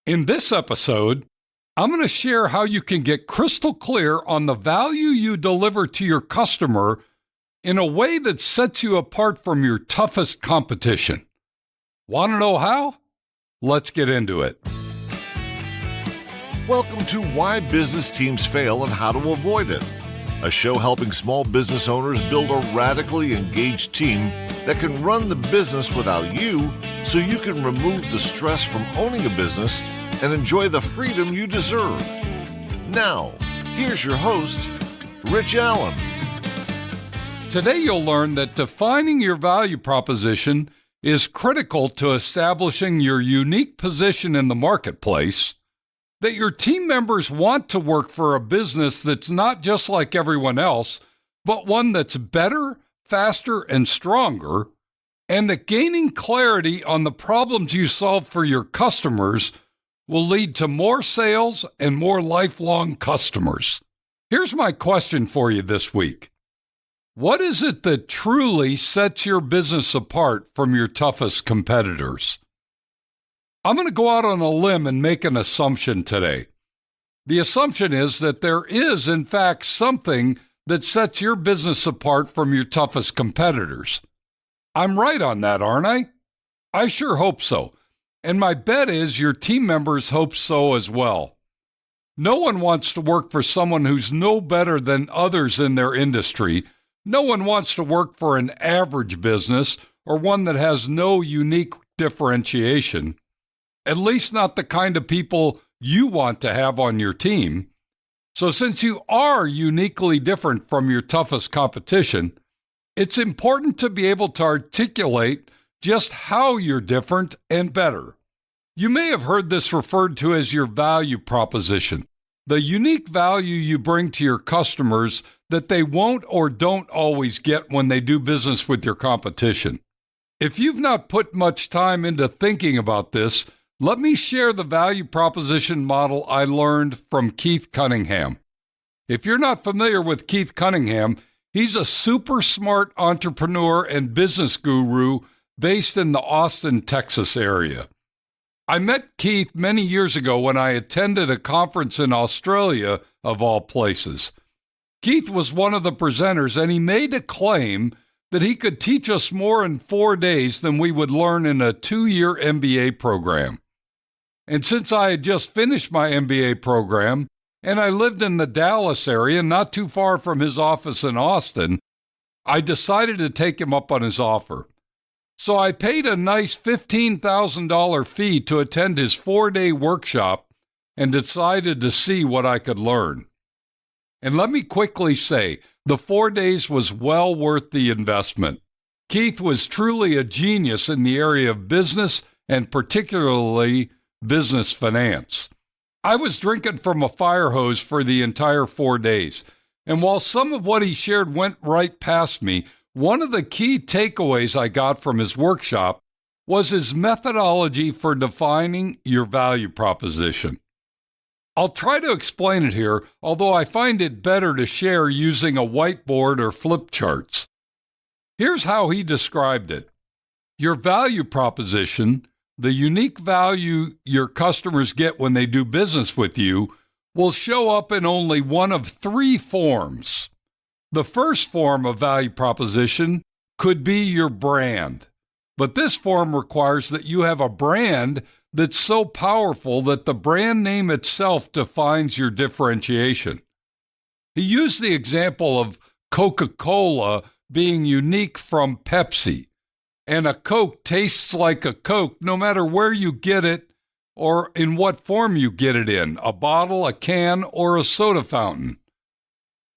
In this episode, I'm going to share how you can get crystal clear on the value you deliver to your customer in a way that sets you apart from your toughest competition. Want to know how? Let's get into it. Welcome to Why Business Teams Fail and How to Avoid It, a show helping small business owners build a radically engaged team that can run the business without you so you can remove the stress from owning a business and enjoy the freedom you deserve. Now, here's your host, Rich Allen. Today you'll learn that defining your value proposition is critical to establishing your unique position in the marketplace, that your team members want to work for a business that's not just like everyone else, but one that's better, faster, and stronger, and that gaining clarity on the problems you solve for your customers will lead to more sales and more lifelong customers. Here's my question for you this week. What is it that truly sets your business apart from your toughest competitors? I'm going to go out on a limb and make an assumption today. The assumption is that there is, in fact, something that sets your business apart from your toughest competitors. I'm right on that, aren't I? I sure hope so. And my bet is your team members hope so as well. No one wants to work for someone who's no better than others in their industry. No one wants to work for an average business or one that has no unique differentiation. At least not the kind of people you want to have on your team. So since you are uniquely different from your toughest competition, it's important to be able to articulate just how you're different and better. You may have heard this referred to as your value proposition, the unique value you bring to your customers that they won't or don't always get when they do business with your competition. If you've not put much time into thinking about this, let me share the value proposition model I learned from Keith Cunningham. If you're not familiar with Keith Cunningham, he's a super smart entrepreneur and business guru based in the Austin, Texas area. I met Keith many years ago when I attended a conference in Australia, of all places. Keith was one of the presenters, and he made a claim that he could teach us more in 4 days than we would learn in a 2-year MBA program. And since I had just finished my MBA program, and I lived in the Dallas area, not too far from his office in Austin, I decided to take him up on his offer. So I paid a nice $15,000 fee to attend his 4-day workshop and decided to see what I could learn. And let me quickly say, the 4 days was well worth the investment. Keith was truly a genius in the area of business and particularly business finance. I was drinking from a fire hose for the entire 4 days, and while some of what he shared went right past me, one of the key takeaways I got from his workshop was his methodology for defining your value proposition. I'll try to explain it here, although I find it better to share using a whiteboard or flip charts. Here's how he described it. Your value proposition, the unique value your customers get when they do business with you, will show up in only one of 3 forms. The first form of value proposition could be your brand, but this form requires that you have a brand that's so powerful that the brand name itself defines your differentiation. He used the example of Coca-Cola being unique from Pepsi, and a Coke tastes like a Coke no matter where you get it or in what form you get it in, a bottle, a can, or a soda fountain.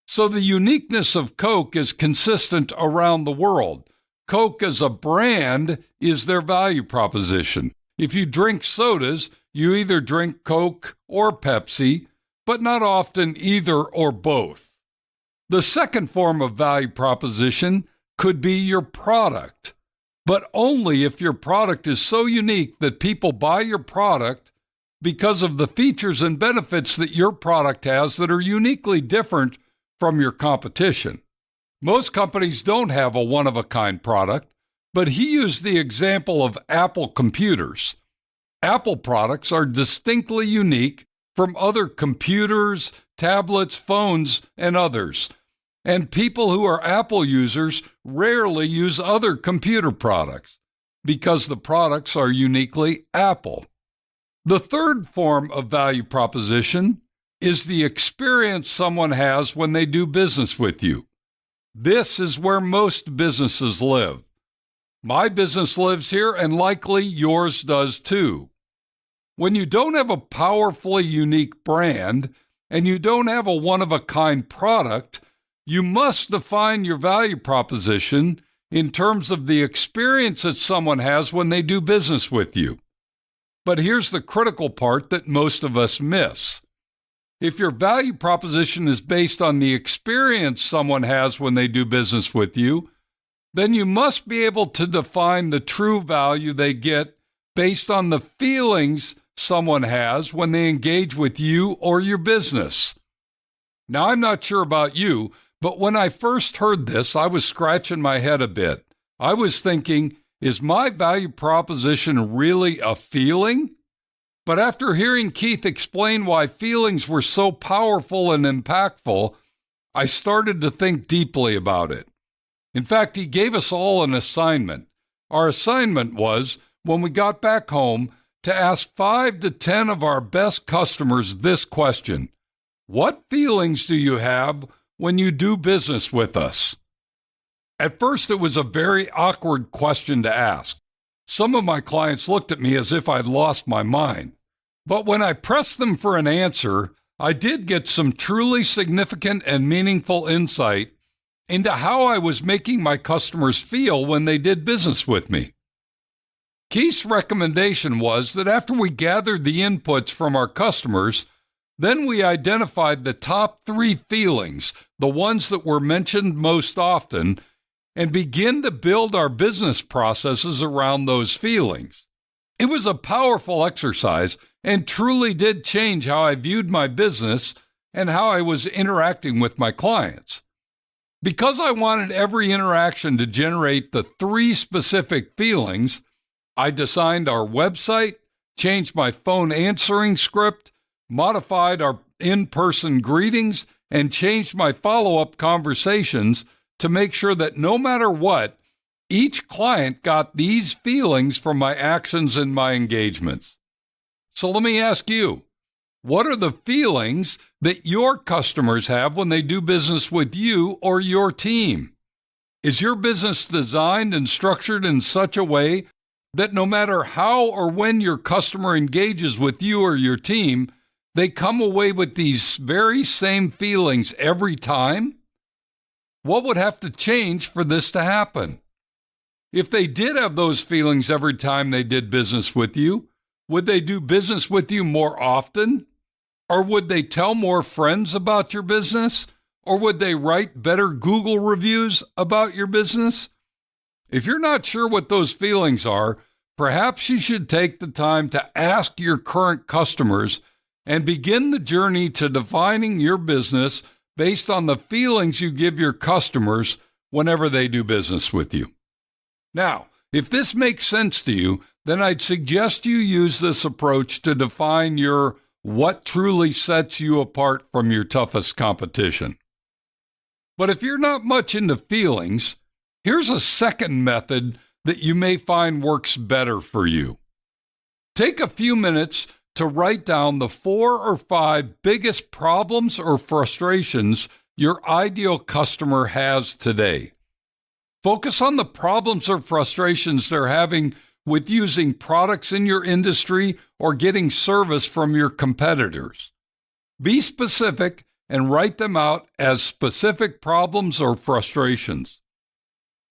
So the uniqueness of Coke is consistent around the world. Coke as a brand is their value proposition. If you drink sodas, you either drink Coke or Pepsi, but not often either or both. The second form of value proposition could be your product, but only if your product is so unique that people buy your product because of the features and benefits that your product has that are uniquely different from your competition. Most companies don't have a one-of-a-kind product, but he used the example of Apple computers. Apple products are distinctly unique from other computers, tablets, phones, and others. And people who are Apple users rarely use other computer products because the products are uniquely Apple. The third form of value proposition is the experience someone has when they do business with you. This is where most businesses live. My business lives here, and likely yours does too. When you don't have a powerfully unique brand and you don't have a one-of-a-kind product, you must define your value proposition in terms of the experience that someone has when they do business with you. But here's the critical part that most of us miss. If your value proposition is based on the experience someone has when they do business with you, then you must be able to define the true value they get based on the feelings someone has when they engage with you or your business. Now, I'm not sure about you, but when I first heard this, I was scratching my head a bit. I was thinking, is my value proposition really a feeling? But after hearing Keith explain why feelings were so powerful and impactful, I started to think deeply about it. In fact, he gave us all an assignment. Our assignment was, when we got back home, to ask 5 to 10 of our best customers this question: what feelings do you have when you do business with us? At first, it was a very awkward question to ask. Some of my clients looked at me as if I'd lost my mind. But when I pressed them for an answer, I did get some truly significant and meaningful insight into how I was making my customers feel when they did business with me. Keith's recommendation was that after we gathered the inputs from our customers, then we identified the top 3 feelings, the ones that were mentioned most often, and begin to build our business processes around those feelings. It was a powerful exercise and truly did change how I viewed my business and how I was interacting with my clients. Because I wanted every interaction to generate the 3 specific feelings, I designed our website, changed my phone answering script, modified our in-person greetings, and changed my follow-up conversations to make sure that no matter what, each client got these feelings from my actions and my engagements. So let me ask you, what are the feelings that your customers have when they do business with you or your team? Is your business designed and structured in such a way that no matter how or when your customer engages with you or your team, they come away with these very same feelings every time? What would have to change for this to happen? If they did have those feelings every time they did business with you, would they do business with you more often? Or would they tell more friends about your business? Or would they write better Google reviews about your business? If you're not sure what those feelings are, perhaps you should take the time to ask your current customers and begin the journey to defining your business based on the feelings you give your customers whenever they do business with you. Now, if this makes sense to you, then I'd suggest you use this approach to define your what truly sets you apart from your toughest competition. But if you're not much into feelings, here's a second method that you may find works better for you. Take a few minutes to write down the 4 or 5 biggest problems or frustrations your ideal customer has today. Focus on the problems or frustrations they're having with using products in your industry or getting service from your competitors. Be specific and write them out as specific problems or frustrations.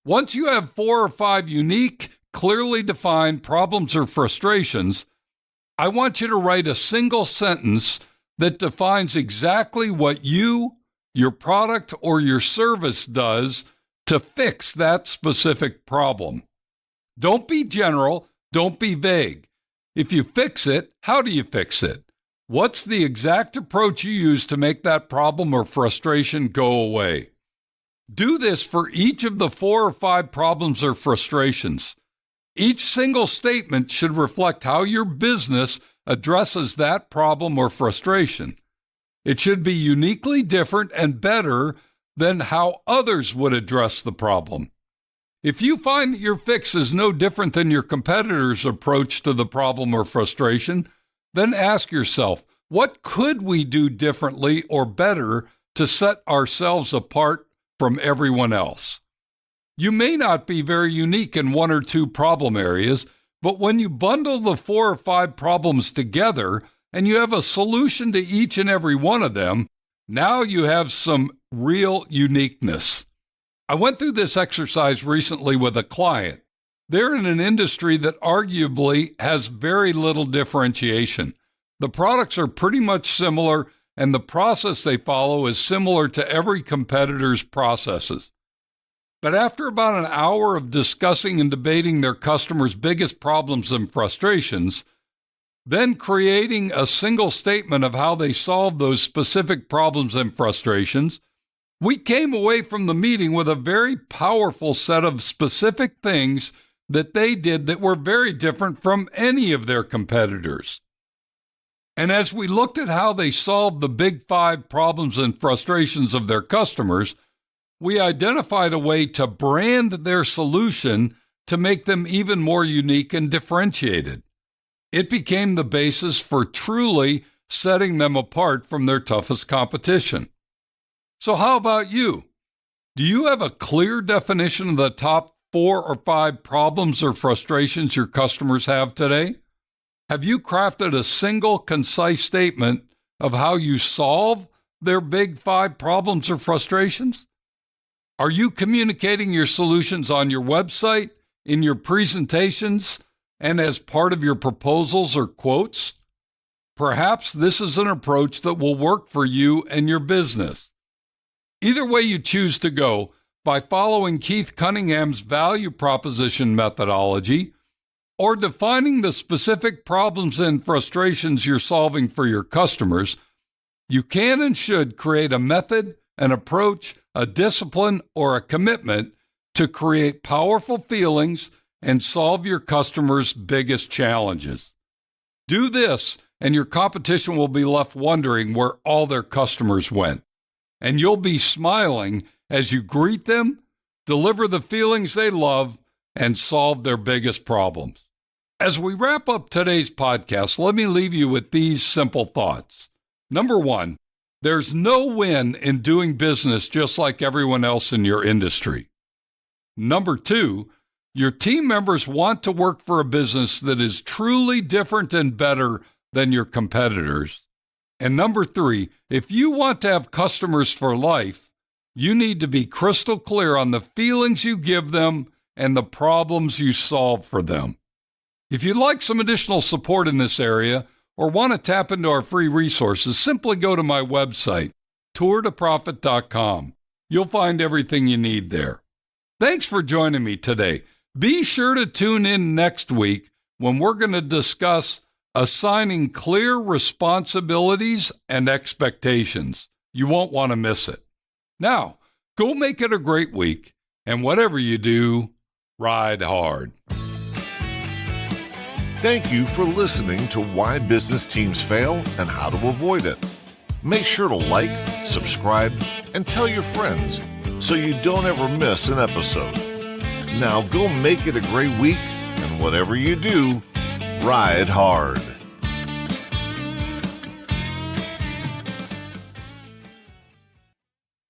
Once you have 4 or 5 unique, clearly defined problems or frustrations, I want you to write a single sentence that defines exactly what you, your product, or your service does to fix that specific problem. Don't be general, don't be vague. If you fix it, how do you fix it? What's the exact approach you use to make that problem or frustration go away? Do this for each of the 4 or 5 problems or frustrations. Each single statement should reflect how your business addresses that problem or frustration. It should be uniquely different and better than how others would address the problem. If you find that your fix is no different than your competitor's approach to the problem or frustration, then ask yourself, what could we do differently or better to set ourselves apart from everyone else? You may not be very unique in one or two problem areas, but when you bundle the 4 or 5 problems together and you have a solution to each and every one of them, now you have some real uniqueness. I went through this exercise recently with a client. They're in an industry that arguably has very little differentiation. The products are pretty much similar, and the process they follow is similar to every competitor's processes. But after about an hour of discussing and debating their customers' biggest problems and frustrations, then creating a single statement of how they solve those specific problems and frustrations, we came away from the meeting with a very powerful set of specific things that they did that were very different from any of their competitors. And as we looked at how they solved the big 5 problems and frustrations of their customers, we identified a way to brand their solution to make them even more unique and differentiated. It became the basis for truly setting them apart from their toughest competition. So how about you? Do you have a clear definition of the top 4 or 5 problems or frustrations your customers have today? Have you crafted a single, concise statement of how you solve their big 5 problems or frustrations? Are you communicating your solutions on your website, in your presentations, and as part of your proposals or quotes? Perhaps this is an approach that will work for you and your business. Either way you choose to go, by following Keith Cunningham's value proposition methodology or defining the specific problems and frustrations you're solving for your customers, you can and should create a method, an approach, a discipline, or a commitment to create powerful feelings and solve your customers' biggest challenges. Do this, and your competition will be left wondering where all their customers went. And you'll be smiling as you greet them, deliver the feelings they love, and solve their biggest problems. As we wrap up today's podcast, let me leave you with these simple thoughts. Number 1, there's no win in doing business just like everyone else in your industry. Number 2, your team members want to work for a business that is truly different and better than your competitors. And number 3, if you want to have customers for life, you need to be crystal clear on the feelings you give them and the problems you solve for them. If you'd like some additional support in this area or want to tap into our free resources, simply go to my website, tourtoprofit.com. You'll find everything you need there. Thanks for joining me today. Be sure to tune in next week when we're going to discuss assigning clear responsibilities and expectations. You won't want to miss it. Now, go make it a great week, and whatever you do, ride hard. Thank you for listening to Why Business Teams Fail and How to Avoid It. Make sure to like, subscribe, and tell your friends so you don't ever miss an episode. Now go make it a great week, and whatever you do, ride hard.